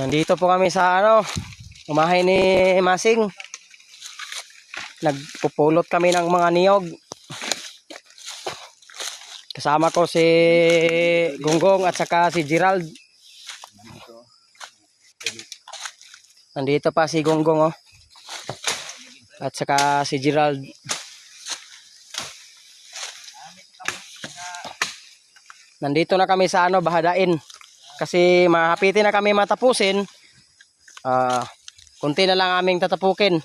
Nandito po kami sa umahay ni Masing. Nagpupulot kami ng mga niyog. Kasama ko si Gonggong at saka si Gerald. Nandito pa si Gonggong at saka si Gerald. Nandito na kami sa Bahadain. Kasi mahapitin na kami matapusin. Kunti na lang aming tatapukin.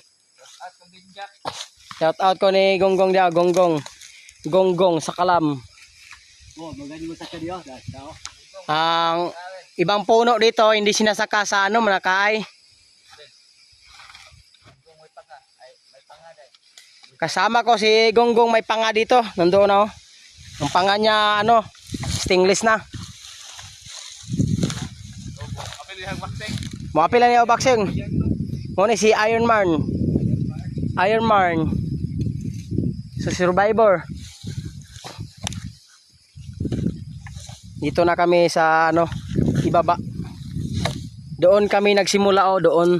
Shout out ko ni Gonggong dia, Gonggong sa Kalam. Ang ibang puno dito hindi sinasaka sa Manakaay. Kasama ko si Gonggong may panga dito. Nandoon Ang panga niya stainless na. Moapil lang niya boxing. Muna si Iron Man. So survivor. Dito na kami sa ibaba. Doon kami nagsimula doon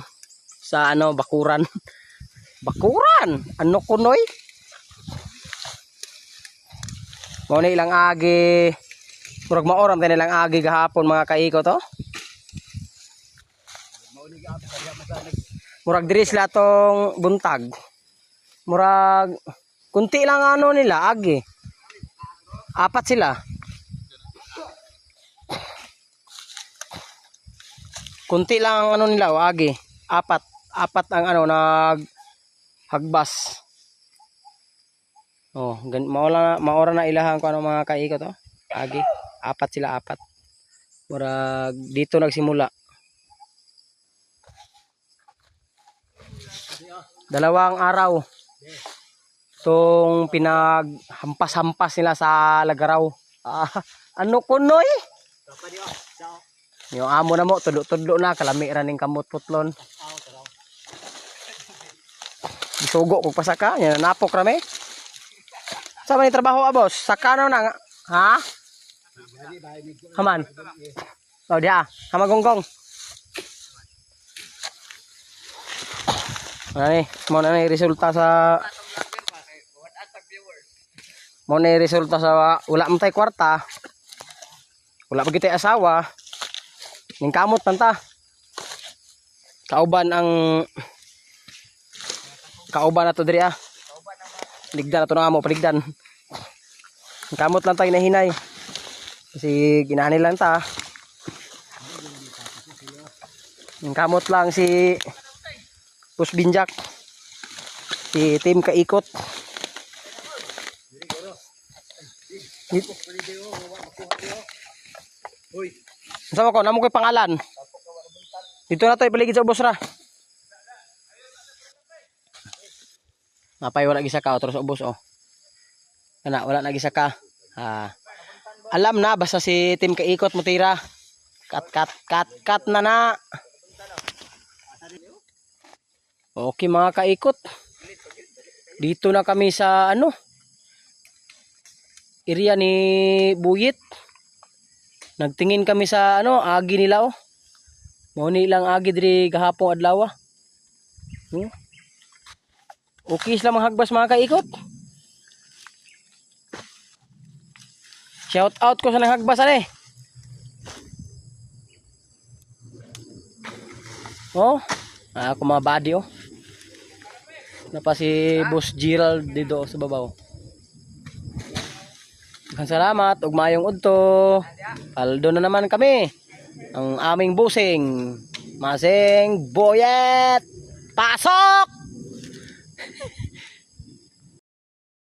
sa Bakuran. Bakuran. Ano kunoy? Muna ilang agi. Murag maoram tayo nilang agi gahapon mga kaiko to. Murag diri sila tong buntag. Murag kunti lang nila agi. Apat sila. Kunti lang nila agi. Apat ang naghagbas. Maora na ilahan ko mga kaiko to. Agi. Apat sila. Murag dito nagsimula. 2 araw. Tong pinaghampas-hampas nila sa lagaraw. Ano kunoy? Yung amo na mo, tudlo-tudlo na. Kalami raning kamot putlon. Isugo kong pasaka. Yan, napok rami. Saan man yung trabaho boss? Saka na. Ha? Haman. Dia. Hama Gonggong. Mo na resulta sa wala man tay kwarta. Wala pa kitay asawa. Ning kamot tanta. Kauban na to diri Ligdan na to nga mo paligdan. Kamot lang tayo nahinay. Kasi ginani lang ta. Yung kamot lang si Pus Binjak. Si Team Kaikot. Sama ko, namo ko'y pangalan. Dito na tayo paligid sa ubos ra. Napay wala gisaka terus ubos wala na gisaka. Alam na basta si Team Kaikot mo tira. Cut na. Okay mga kaikot. Dito na kami sa area ni Buyit. Nagtingin kami sa agi nila Mao ni ilang agi diri gahapon adlaw. Okay sila manghagbas mga kaikot. Shout out ko sa nanghagbas ako mga body Napa si Boss Gerald dito sa babaw. Salamat ug mayong udto. Paldo na naman kami. Ang aming busing Masing Boyet. Pasok!